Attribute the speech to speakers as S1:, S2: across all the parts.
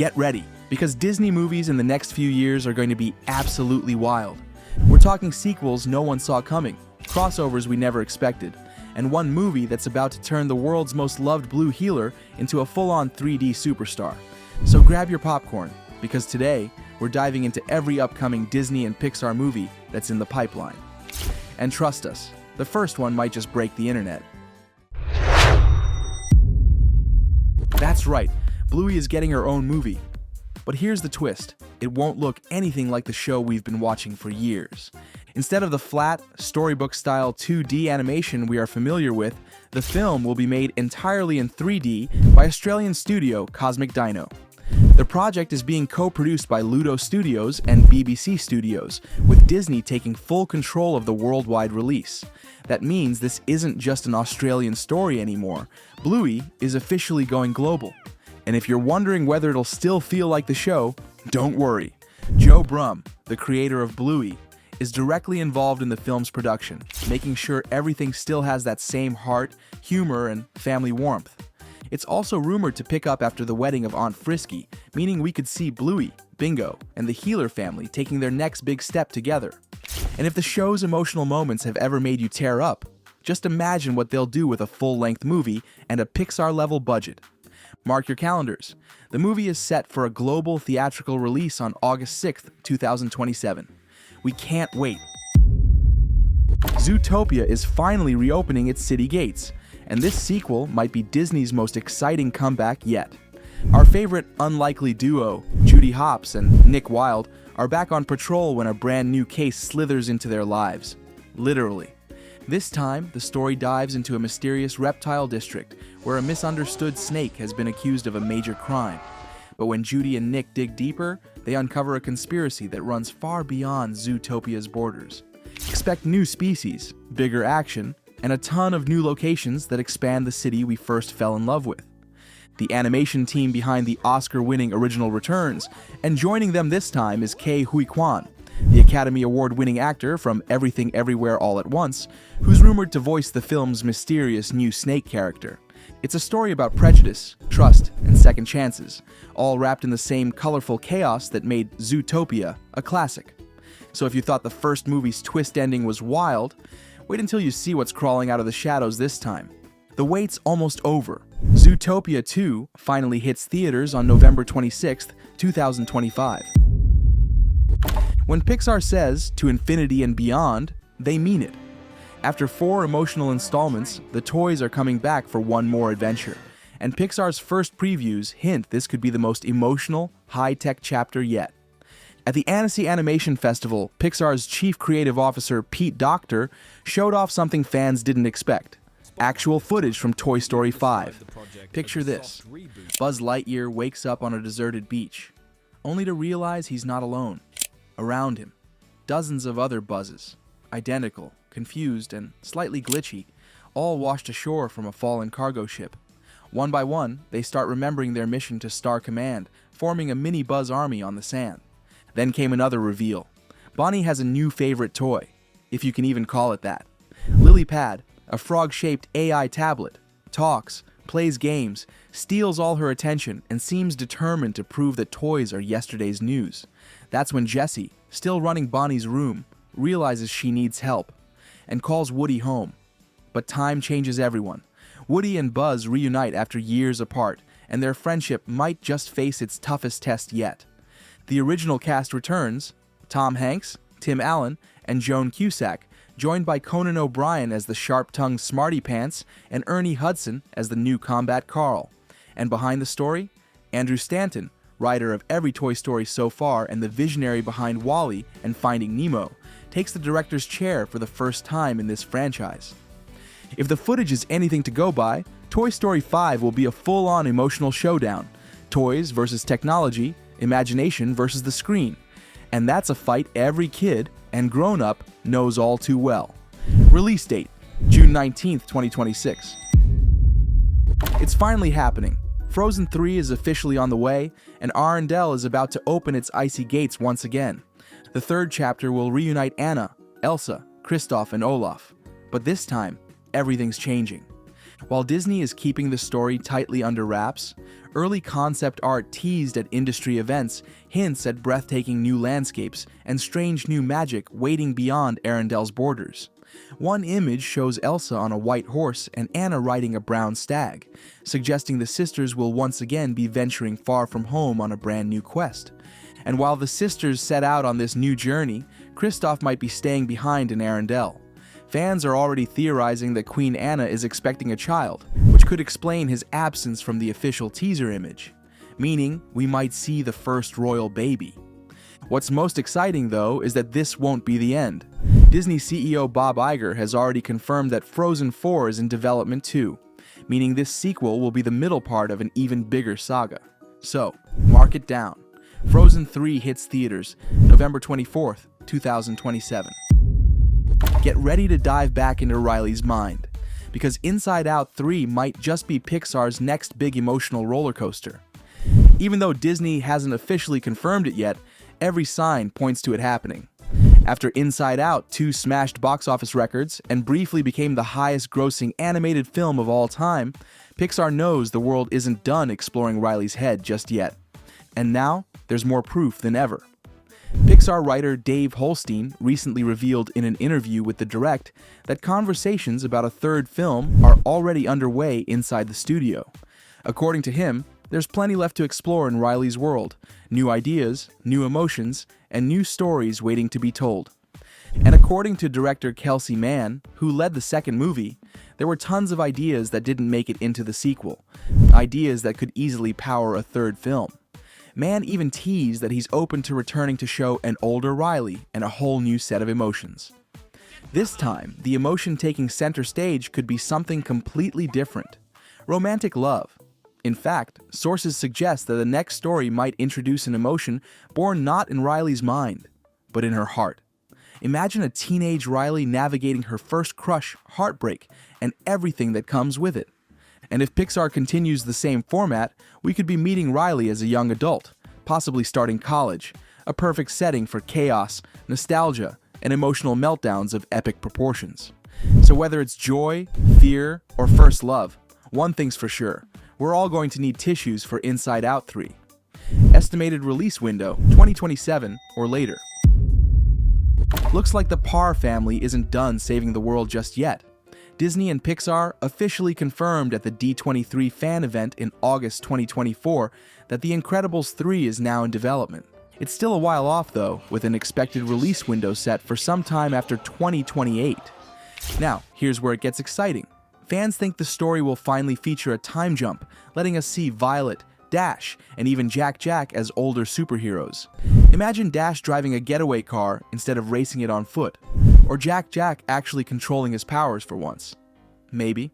S1: Get ready, because Disney movies in the next few years are going to be absolutely wild. We're talking sequels no one saw coming, crossovers we never expected, and one movie that's about to turn the world's most loved blue healer into a full-on 3D superstar. So grab your popcorn, because today, we're diving into every upcoming Disney and Pixar movie that's in the pipeline. And trust us, the first one might just break the internet. That's right, Bluey is getting her own movie. But here's the twist, it won't look anything like the show we've been watching for years. Instead of the flat, storybook-style 2D animation we are familiar with, the film will be made entirely in 3D by Australian studio Cosmic Dino. The project is being co-produced by Ludo Studios and BBC Studios, with Disney taking full control of the worldwide release. That means this isn't just an Australian story anymore. Bluey is officially going global. And if you're wondering whether it'll still feel like the show, don't worry. Joe Brumm, the creator of Bluey, is directly involved in the film's production, making sure everything still has that same heart, humor, and family warmth. It's also rumored to pick up after the wedding of Aunt Frisky, meaning we could see Bluey, Bingo, and the Healer family taking their next big step together. And if the show's emotional moments have ever made you tear up, just imagine what they'll do with a full-length movie and a Pixar-level budget. Mark your calendars. The movie is set for a global theatrical release on August 6th, 2027. We can't wait. Zootopia is finally reopening its city gates, and this sequel might be Disney's most exciting comeback yet. Our favorite unlikely duo, Judy Hopps and Nick Wilde, are back on patrol when a brand new case slithers into their lives. Literally. This time, the story dives into a mysterious reptile district where a misunderstood snake has been accused of a major crime. But when Judy and Nick dig deeper, they uncover a conspiracy that runs far beyond Zootopia's borders. Expect new species, bigger action, and a ton of new locations that expand the city we first fell in love with. The animation team behind the Oscar-winning original returns, and joining them this time is Ke Huy Quan, the Academy Award-winning actor from Everything Everywhere All at Once, who's rumored to voice the film's mysterious new snake character. It's a story about prejudice, trust, and second chances, all wrapped in the same colorful chaos that made Zootopia a classic. So if you thought the first movie's twist ending was wild, wait until you see what's crawling out of the shadows this time. The wait's almost over. Zootopia 2 finally hits theaters on November 26th, 2025. When Pixar says, to infinity and beyond, they mean it. After 4 emotional installments, the toys are coming back for one more adventure, and Pixar's first previews hint this could be the most emotional, high-tech chapter yet. At the Annecy Animation Festival, Pixar's chief creative officer, Pete Docter, showed off something fans didn't expect. Actual footage from Toy Story 5. Picture this. Buzz Lightyear wakes up on a deserted beach, only to realize he's not alone. Around him, dozens of other Buzzes, identical, confused, and slightly glitchy, all washed ashore from a fallen cargo ship. One by one, they start remembering their mission to Star Command, forming a mini Buzz army on the sand. Then came another reveal. Bonnie has a new favorite toy, if you can even call it that. Lily Pad, a frog-shaped AI tablet, talks, plays games, steals all her attention, and seems determined to prove that toys are yesterday's news. That's when Jessie, still running Bonnie's room, realizes she needs help, and calls Woody home. But time changes everyone. Woody and Buzz reunite after years apart, and their friendship might just face its toughest test yet. The original cast returns: Tom Hanks, Tim Allen, and Joan Cusack, joined by Conan O'Brien as the sharp-tongued Smarty Pants and Ernie Hudson as the new Combat Carl. And behind the story, Andrew Stanton, writer of every Toy Story so far and the visionary behind WALL-E and Finding Nemo, takes the director's chair for the first time in this franchise. If the footage is anything to go by, Toy Story 5 will be a full-on emotional showdown. Toys versus technology, imagination versus the screen. And that's a fight every kid and grown-up knows all too well. Release date, June 19th, 2026. It's finally happening. Frozen 3 is officially on the way, and Arendelle is about to open its icy gates once again. The third chapter will reunite Anna, Elsa, Kristoff, and Olaf. But this time, everything's changing. While Disney is keeping the story tightly under wraps, early concept art teased at industry events hints at breathtaking new landscapes and strange new magic waiting beyond Arendelle's borders. One image shows Elsa on a white horse and Anna riding a brown stag, suggesting the sisters will once again be venturing far from home on a brand new quest. And while the sisters set out on this new journey, Kristoff might be staying behind in Arendelle. Fans are already theorizing that Queen Anna is expecting a child, which could explain his absence from the official teaser image, meaning we might see the first royal baby. What's most exciting, though, is that this won't be the end. Disney CEO Bob Iger has already confirmed that Frozen 4 is in development too, meaning this sequel will be the middle part of an even bigger saga. So, mark it down. Frozen 3 hits theaters November 24th, 2027. Get ready to dive back into Riley's mind, because Inside Out 3 might just be Pixar's next big emotional roller coaster. Even though Disney hasn't officially confirmed it yet, every sign points to it happening. After Inside Out 2 smashed box office records and briefly became the highest-grossing animated film of all time, Pixar knows the world isn't done exploring Riley's head just yet. And now, there's more proof than ever. Pixar writer Dave Holstein recently revealed in an interview with The Direct that conversations about a third film are already underway inside the studio. According to him, there's plenty left to explore in Riley's world, new ideas, new emotions, and new stories waiting to be told. And according to director Kelsey Mann, who led the second movie, there were tons of ideas that didn't make it into the sequel, ideas that could easily power a third film. Mann even teased that he's open to returning to show an older Riley and a whole new set of emotions. This time, the emotion taking center stage could be something completely different: romantic love. In fact, sources suggest that the next story might introduce an emotion born not in Riley's mind, but in her heart. Imagine a teenage Riley navigating her first crush, heartbreak, and everything that comes with it. And if Pixar continues the same format, we could be meeting Riley as a young adult, possibly starting college, a perfect setting for chaos, nostalgia, and emotional meltdowns of epic proportions. So whether it's joy, fear, or first love, one thing's for sure: we're all going to need tissues for Inside Out 3. Estimated release window, 2027 or later. Looks like the Parr family isn't done saving the world just yet. Disney and Pixar officially confirmed at the D23 fan event in August 2024 that The Incredibles 3 is now in development. It's still a while off though, with an expected release window set for sometime after 2028. Now, here's where it gets exciting. Fans think the story will finally feature a time jump, letting us see Violet, Dash, and even Jack as older superheroes. Imagine Dash driving a getaway car instead of racing it on foot, or Jack actually controlling his powers for once. Maybe.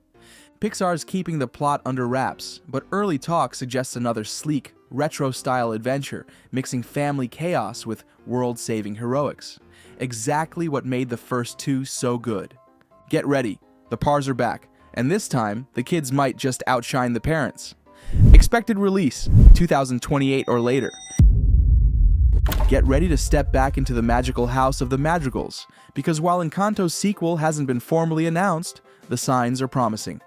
S1: Pixar's keeping the plot under wraps, but early talk suggests another sleek, retro-style adventure, mixing family chaos with world-saving heroics. Exactly what made the first two so good. Get ready, the Parrs are back, and this time, the kids might just outshine the parents. Expected release, 2028 or later. Get ready to step back into the magical house of the Madrigals, because while Encanto's sequel hasn't been formally announced, the signs are promising.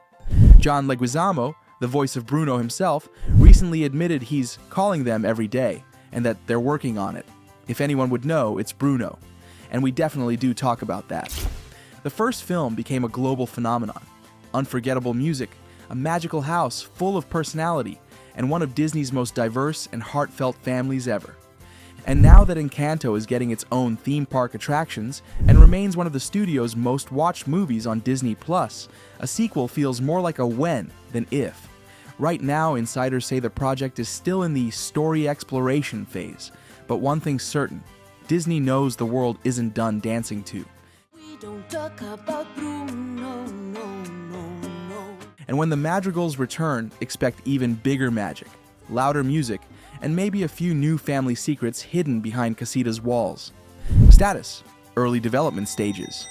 S1: John Leguizamo, the voice of Bruno himself, recently admitted he's calling them every day, and that they're working on it. If anyone would know, it's Bruno. And we definitely do talk about that. The first film became a global phenomenon. Unforgettable music, a magical house full of personality, and one of Disney's most diverse and heartfelt families ever. And now that Encanto is getting its own theme park attractions and remains one of the studio's most watched movies on Disney+, a sequel feels more like a when than if. Right now, insiders say the project is still in the story exploration phase, but one thing's certain: Disney knows the world isn't done dancing to.
S2: We don't talk about Bruno, no.
S1: And when the Madrigals return, expect even bigger magic, louder music, and maybe a few new family secrets hidden behind Casita's walls. Status: early development stages.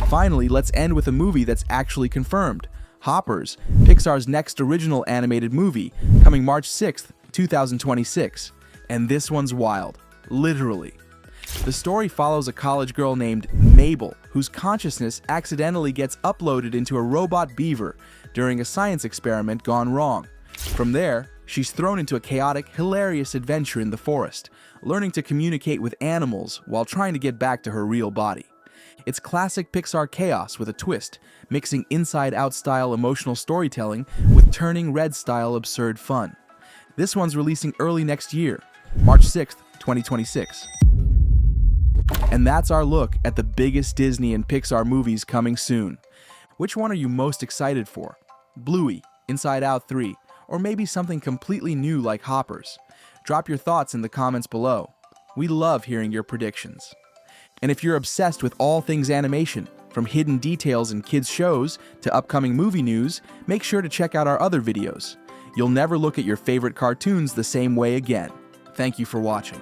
S1: Finally, let's end with a movie that's actually confirmed: Hoppers, Pixar's next original animated movie, coming March 6th, 2026. And this one's wild. Literally. The story follows a college girl named Mabel, whose consciousness accidentally gets uploaded into a robot beaver during a science experiment gone wrong. From there, she's thrown into a chaotic, hilarious adventure in the forest, learning to communicate with animals while trying to get back to her real body. It's classic Pixar chaos with a twist, mixing inside-out style emotional storytelling with turning red style absurd fun. This one's releasing early next year, March 6th, 2026. And that's our look at the biggest Disney and Pixar movies coming soon. Which one are you most excited for? Bluey, Inside Out 3, or maybe something completely new like Hoppers? Drop your thoughts in the comments below. We love hearing your predictions. And if you're obsessed with all things animation, from hidden details in kids' shows to upcoming movie news, make sure to check out our other videos. You'll never look at your favorite cartoons the same way again. Thank you for watching.